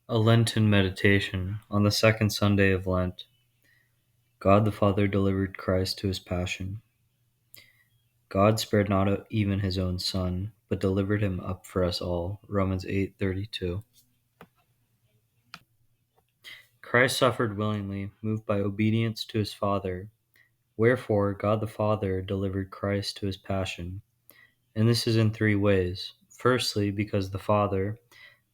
A Lenten meditation on the second Sunday of Lent. God the Father delivered Christ to his passion. God spared not even his own Son, but delivered him up for us all. Romans 8:32. Christ suffered willingly, moved by obedience to his Father. Wherefore God the Father delivered Christ to his passion. And this is in three ways. Firstly, because the Father,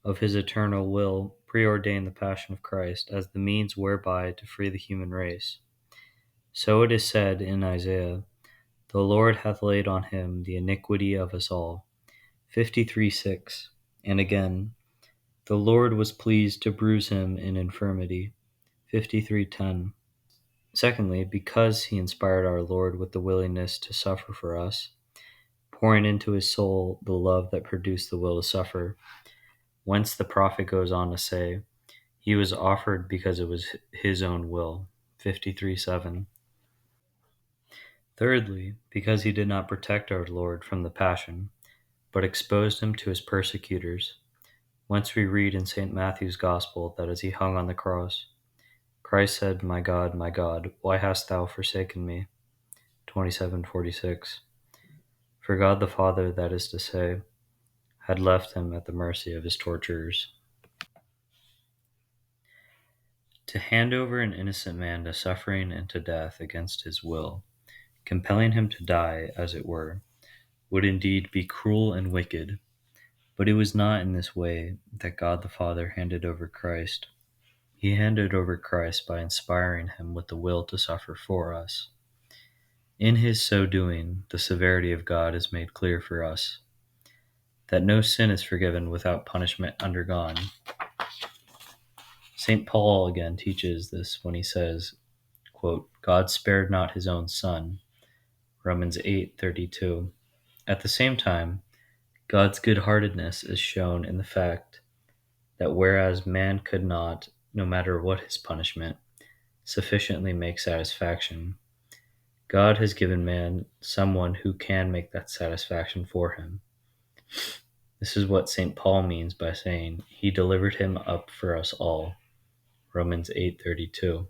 of his eternal will, preordained the passion of Christ as the means whereby to free the human race. So it is said in Isaiah, "The Lord hath laid on him the iniquity of us all." 53:6. And again, "The Lord was pleased to bruise him in infirmity." 53:10. Secondly, because he inspired our Lord with the willingness to suffer for us, pouring into his soul the love that produced the will to suffer. Whence the prophet goes on to say, "He was offered because it was his own will." 53:7. Thirdly, because he did not protect our Lord from the passion, but exposed him to his persecutors. Whence we read in St. Matthew's Gospel that as he hung on the cross, Christ said, my God, why hast thou forsaken me?" 27:46. For God the Father, that is to say, had left him at the mercy of his torturers. To hand over an innocent man to suffering and to death against his will, compelling him to die, as it were, would indeed be cruel and wicked. But it was not in this way that God the Father handed over Christ. He handed over Christ by inspiring him with the will to suffer for us. In his so doing, the severity of God is made clear for us, that no sin is forgiven without punishment undergone. St. Paul again teaches this when he says, quote, "God spared not his own Son." Romans 8:32. At the same time, God's good-heartedness is shown in the fact that whereas man could not, no matter what his punishment, sufficiently make satisfaction, God has given man someone who can make that satisfaction for him. This is what St. Paul means by saying, "He delivered him up for us all." Romans 8:32.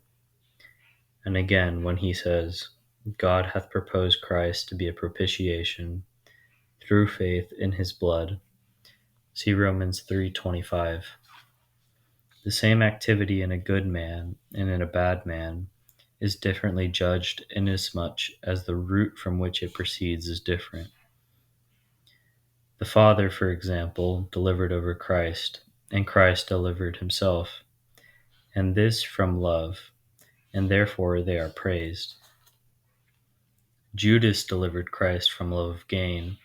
And again when he says, "God hath proposed Christ to be a propitiation through faith in his blood." See Romans 3:25. The same activity in a good man and in a bad man is differently judged inasmuch as the root from which it proceeds is different. The Father, for example, delivered over Christ, and Christ delivered himself, and this from love, and therefore they are praised. Judas delivered Christ from love of gain,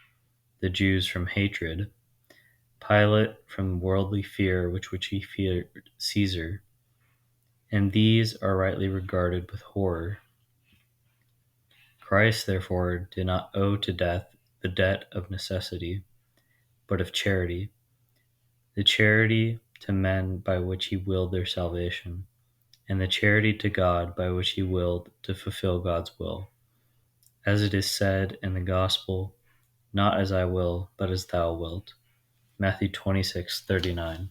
the Jews from hatred, Pilate from worldly fear with which he feared Caesar, and these are rightly regarded with horror. Christ, therefore, did not owe to death the debt of necessity, but of charity, the charity to men by which he willed their salvation, and the charity to God by which he willed to fulfill God's will. As it is said in the Gospel, "Not as I will, but as thou wilt." Matthew 26:39.